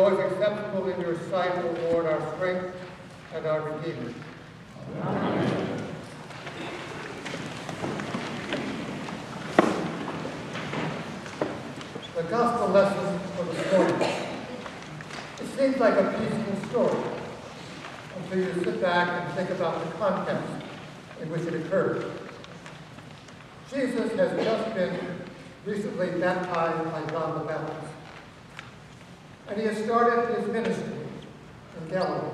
always acceptable in your sight, O Lord, our strength and our Redeemer. Amen. The gospel lesson for this morning. It seems like a peaceful story until you sit back and think about the context in which it occurred. Jesus has just been recently baptized by John the Baptist, and he has started his ministry in Galilee,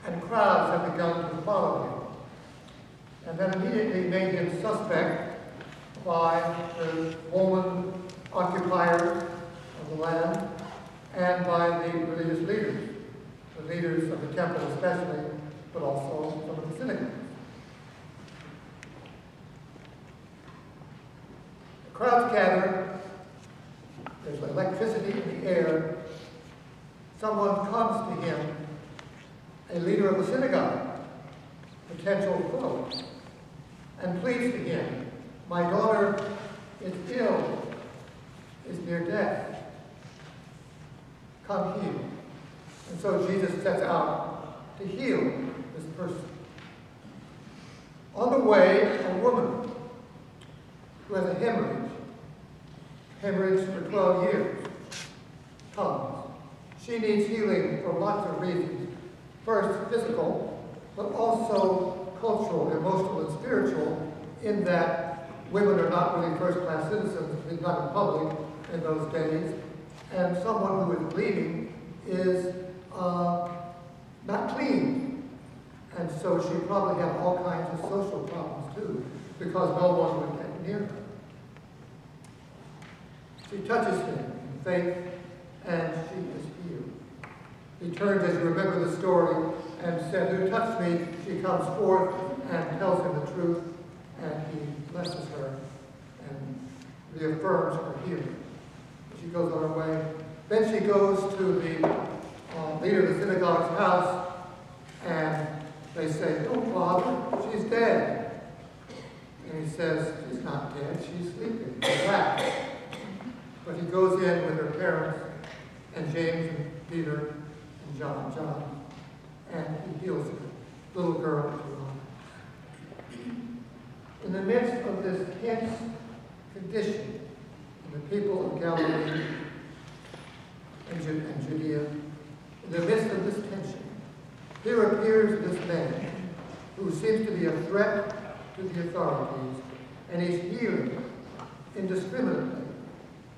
and crowds have begun to follow him, and that immediately made him suspect by the Roman occupiers of the land and by the religious leaders, the leaders of the temple especially, but also some of the synagogues. The crowds gather, there's electricity in the air, someone comes to him, a leader of the synagogue, potential foe, and pleads to him, "My daughter is ill, is near death. Come heal." And so Jesus sets out to heal this person. On the way, a woman who has a hemorrhage for 12 years, comes. She needs healing for lots of reasons. First, physical, but also cultural, emotional, and spiritual, in that women are not really first-class citizens, at least not in public in those days, and someone who is bleeding is not clean. And so she probably had all kinds of social problems too, because no one would get near her. She touches him in faith, and she is healed. He turns, as you remember the story, and said, "Who touched me?" She comes forth and tells him the truth, and he blesses her and reaffirms her healing. She goes on her way. Then she goes to the leader of the synagogue's house, and they say, "Don't bother, she's dead." And he says, "She's not dead, she's sleeping, relax." But he goes in with her parents, and James and Peter and John, and he heals her, little girl to her. In the midst of this tense condition, in the people of Galilee and Judea, in the midst of this tension, here appears this man who seems to be a threat to the authorities, and he's healing indiscriminately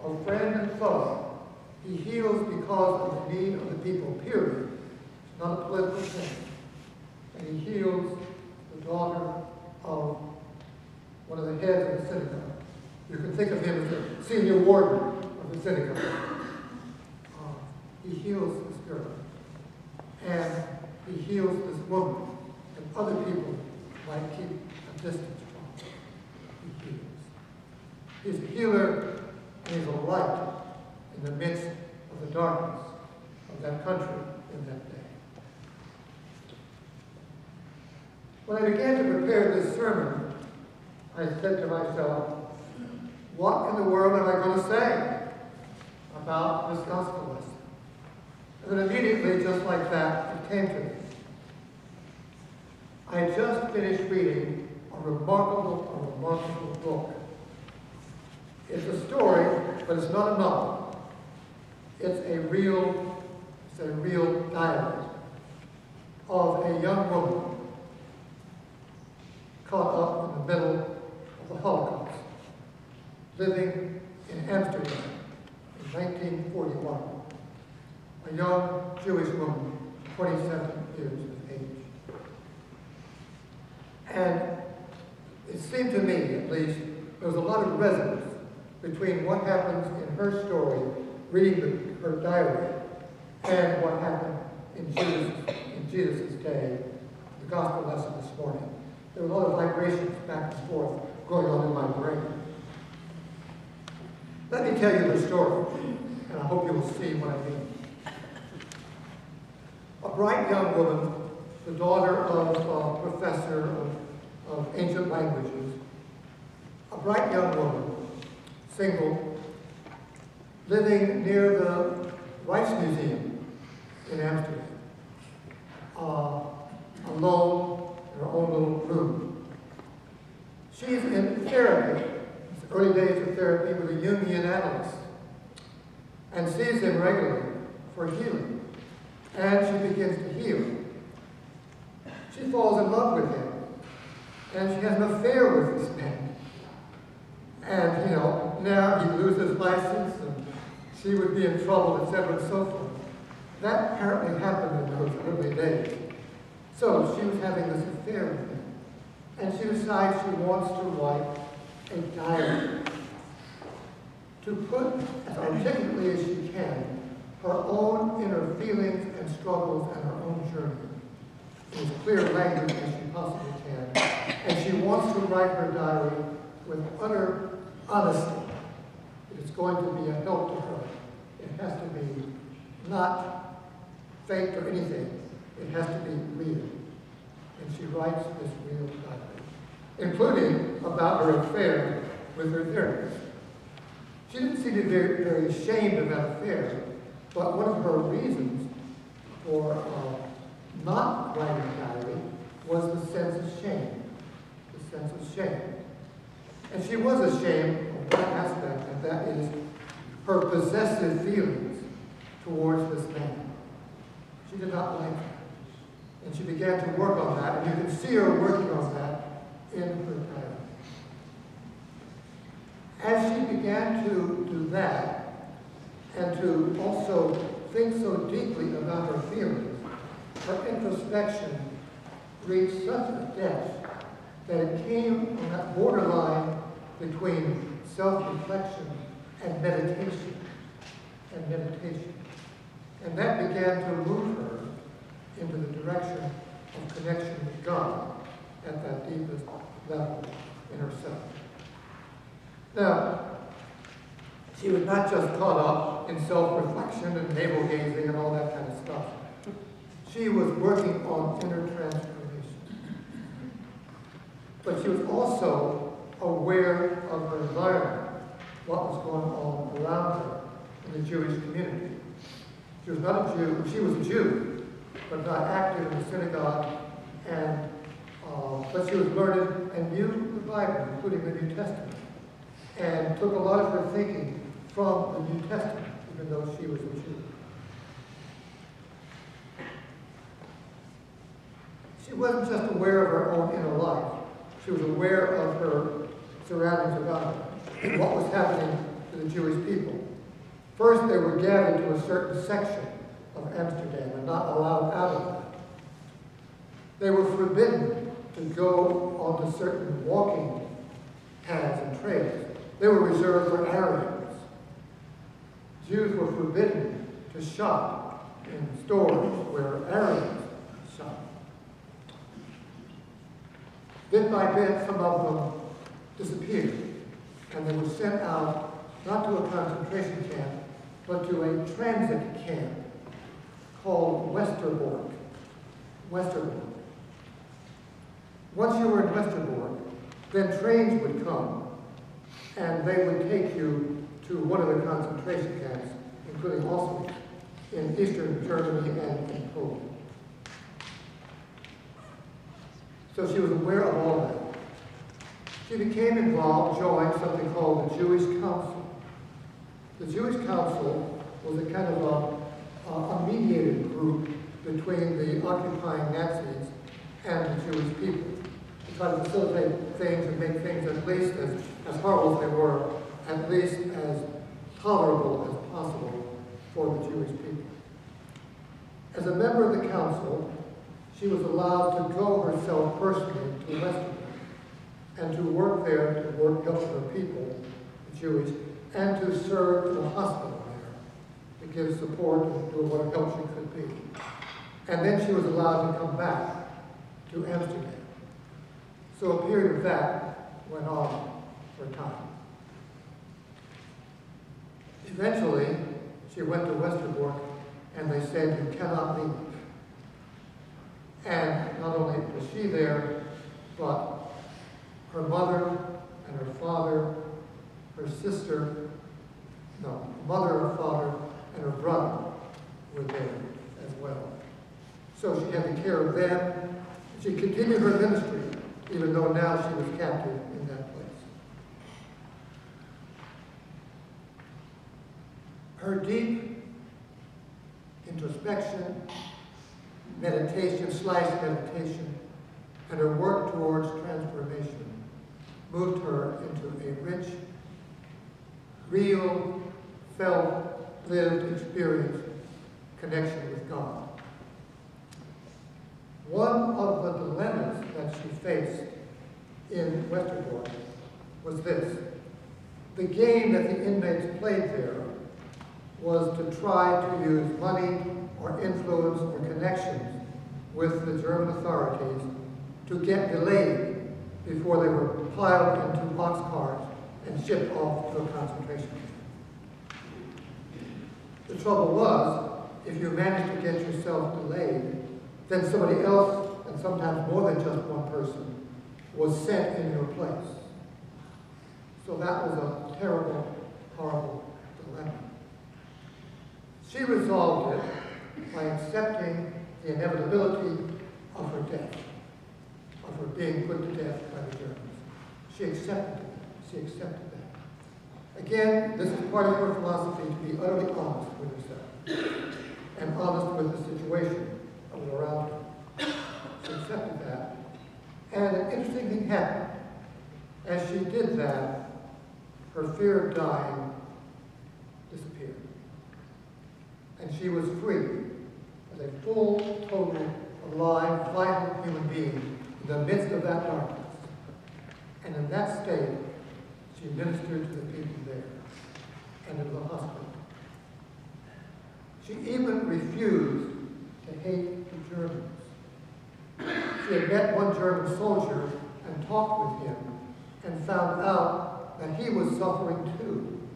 of friend and foe. He heals because of the need of the people, period. It's not a political thing. And he heals the daughter of one of the heads of the synagogue. You can think of him as the senior warden of the synagogue. He heals this girl. And he heals this woman. And other people might keep a distance from him. He heals. He's a healer, and he's a light in the midst of the darkness of that country in that day. When I began to prepare this sermon, I said to myself, what in the world am I going to say about this gospel lesson? And then immediately, just like that, it came to me. I had just finished reading a remarkable book. It's a story, but it's not a novel. It's a real diary of a young woman caught up in the middle of the Holocaust, living in Amsterdam in 1941. A young Jewish woman, 27 years of age. And it seemed to me, at least, there was a lot of resonance between what happens in her story, reading her diary, and what happened in Jesus' day, the gospel lesson this morning. There were a lot of vibrations back and forth going on in my brain. Let me tell you the story, and I hope you will see what I mean. A bright young woman, the daughter of a professor of ancient languages, a bright young woman, single, living near the Rijksmuseum in Amsterdam, alone in her own little room. She's in therapy, it's early days of therapy, with a Jungian analyst, and sees him regularly for healing. And she begins to heal. She falls in love with him, and she has an affair with this man. And, you know, now he loses license, and she would be in trouble, etc., and so forth. That apparently happened in those early days. So she was having this affair with him, and she decides she wants to write a diary to put, as articulately as she can, her own inner feelings and struggles and her own journey in as clear language as she possibly can. And she wants to write her diary with utter honesty. It is going to be a help to her. It has to be not faked or anything. It has to be real. And she writes this real diary, including about her affair with her therapist. She didn't seem to be very ashamed of that affair, but one of her reasons for not writing a diary was the sense of shame. The sense of shame. And she was ashamed of one aspect, and that is her possessive feelings towards this man. She did not like him. And she began to work on that, and you can see her working on that in her diary. As she began to do that, and to also think so deeply about her feelings, her introspection reached such a depth that it came on that borderline between self-reflection and meditation. And that began to move her into the direction of connection with God at that deepest level in herself. Now, she was not just caught up in self-reflection and navel-gazing and all that kind of stuff. She was working on inner transformation. But she was also aware of her environment, what was going on around her in the Jewish community. She was not a Jew, she was a Jew, but not active in the synagogue, and but she was learned and knew the Bible, including the New Testament, and took a lot of her thinking from the New Testament, even though she was a Jew. She wasn't just aware of her own inner life. She was aware of her surroundings around her, what was happening to the Jewish people. First, they were gathered to a certain section of Amsterdam and not allowed out of that. They were forbidden to go onto certain walking paths and trails. They were reserved for Aryans. Jews were forbidden to shop in stores where Aryans shopped. Bit by bit, some of them disappeared, and they were sent out not to a concentration camp, but to a transit camp called Westerbork. Westerbork. Once you were in Westerbork, then trains would come, and they would take you to one of the concentration camps, including also in eastern Germany and in Poland. So she was aware of all that. She became involved, joined something called the Jewish Council. The Jewish Council was a kind of a mediated group between the occupying Nazis and the Jewish people to try to facilitate things and make things at least as horrible as they were, at least as tolerable as possible for the Jewish people. As a member of the council, she was allowed to go herself personally to Westerbork and to work there, to work help her people, the Jewish, and to serve in a hospital there, to give support and do what help she could be. And then she was allowed to come back to Amsterdam. So a period of that went on for a time. Eventually, she went to Westerbork, and they said, "You cannot leave." And not only was she there, but her mother and her father, her sister, No, her mother, her father, and her brother were there as well. So she had to care of them. She continued her ministry, even though now she was captive in that place. Her deep introspection, meditation, meditation, and her work towards transformation moved her into a rich, real, felt, lived experience connection with God. One of the dilemmas that she faced in Westerbork was this. The game that the inmates played there was to try to use money or influence or connections with the German authorities to get delayed before they were piled into boxcars and shipped off to a concentration camp. The trouble was, if you managed to get yourself delayed, then somebody else, and sometimes more than just one person, was sent in your place. So that was a terrible, horrible dilemma. She resolved it by accepting the inevitability of her death, of her being put to death by the Germans. She accepted it. She accepted that. Again, this is part of her philosophy, to be utterly honest with herself and honest with the situation that was around her. She accepted that. And an interesting thing happened. As she did that, her fear of dying disappeared. And she was free as a full, total, alive, vital human being in the midst of that darkness. And in that state, she ministered to the people there and in the hospital. She even refused to hate the Germans. She had met one German soldier and talked with him and found out that he was suffering too.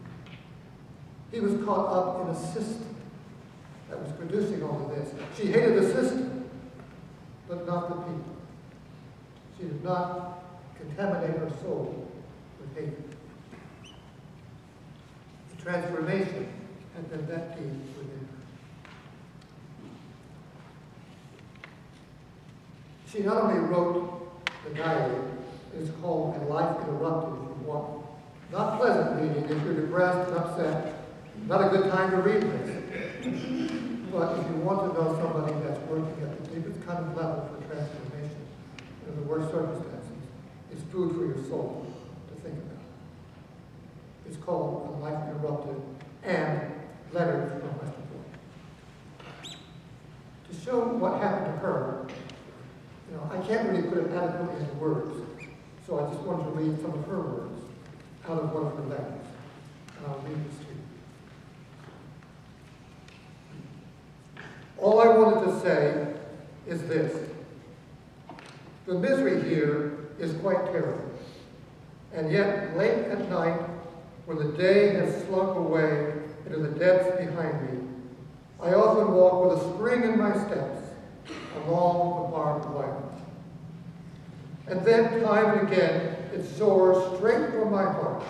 He was caught up in a system that was producing all of this. She hated the system, but not the people. She did not contaminate her soul with hatred. The transformation had been that deep within her. She not only wrote the diary, it's called A Life Interrupted if you want. Not pleasant reading if you're depressed and upset. Not a good time to read this. But if you want to know somebody that's working at the deepest kind of level for transformation in the worst circumstances, it's food for your soul to think about. It's called A Life Interrupted and Letters from Westerbork. To show what happened to her, I can't really put it adequately into words, so I just wanted to read some of her words out of one of her letters. And I'll read this to you. All I wanted to say is this. The misery here is quite terrible. And yet, late at night, when the day has slunk away into the depths behind me, I often walk with a spring in my steps along the barbed wire. And then, time and again, it soars straight from my heart.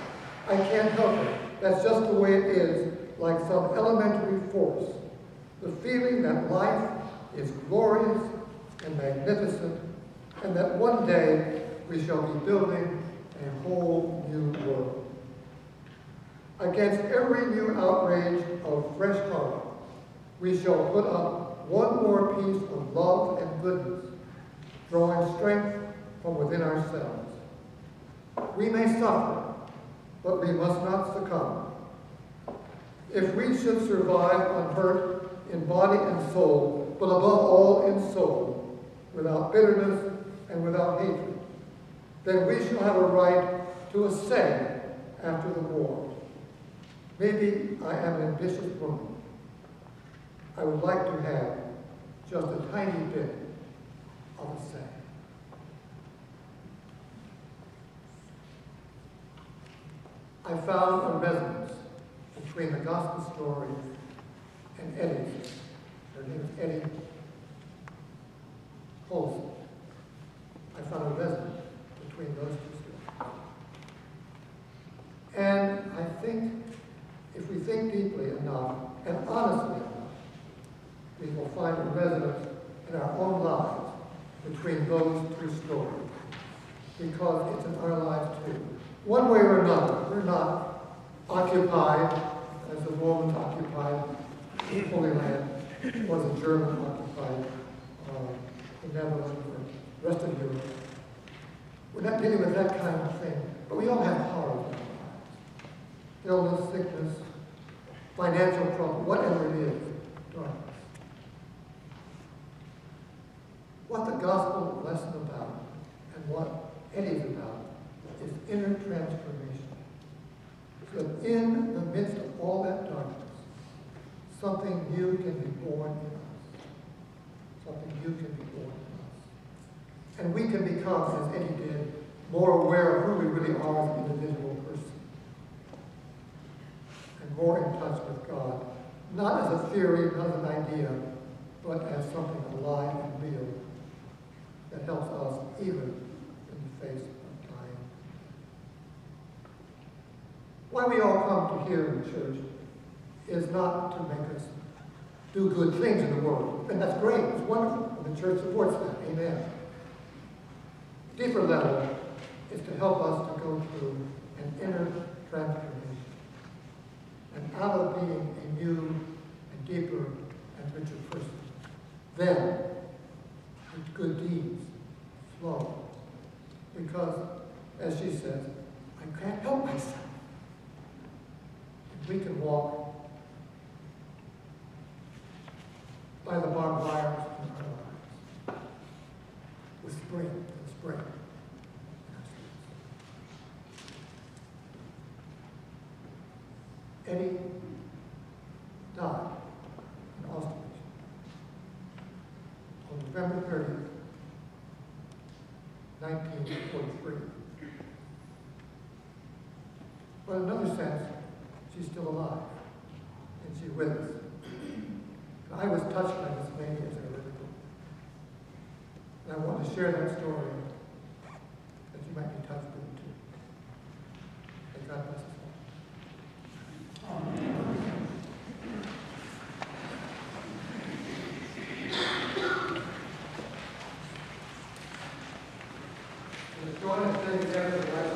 I can't help it. That's just the way it is, like some elementary force. The feeling that life is glorious and magnificent, and that one day we shall be building a whole new world. Against every new outrage of fresh horror, we shall put up one more piece of love and goodness, drawing strength from within ourselves. We may suffer, but we must not succumb. If we should survive unhurt in body and soul, but above all in soul, without bitterness and without hatred, then we shall have a right to a say after the war. Maybe I am an ambitious woman. I would like to have just a tiny bit of a say. I found a resonance between the gospel story and Eddie's. Her name is Eddie Colson. I found a resonance between those two stories. And I think if we think enough and honestly enough, we will find a resonance in our own lives between those two stories, because it's in our lives too. One way or another, we're not occupied as the Romans occupied the Holy Land, or the German occupied the Netherlands or the rest of Europe. We're not dealing with that kind of thing, but we all have horrors in our lives. Illness, sickness, financial problem, whatever it is, darkness. What the gospel lesson about and what Eddie's about is inner transformation. So that in the midst of all that darkness, something new can be born in us. Something new can be born in us. And we can become, as Eddie did, more aware of who we really are as an individual person. And more in touch with God. Not as a theory, not as an idea, but as something alive and real that helps us even in the face of time. Why we all come to here in church is not to make us do good things in the world. And that's great, it's wonderful, and the church supports that, amen. Deeper level is to help us to go through an inner transformation. And out of being a new and deeper and richer person, then with good deeds flow. Because, as she says, I can't help myself. And we can walk by the barbed wires in our lives with spring and spring. Eddie died in Auschwitz on November 30th, 1943. But in another sense, she's still alive, and she's with us. And I was touched by this lady as I read the book. And I want to share that story that you might be touched with it too. May God bless us all. Amen. Join us together.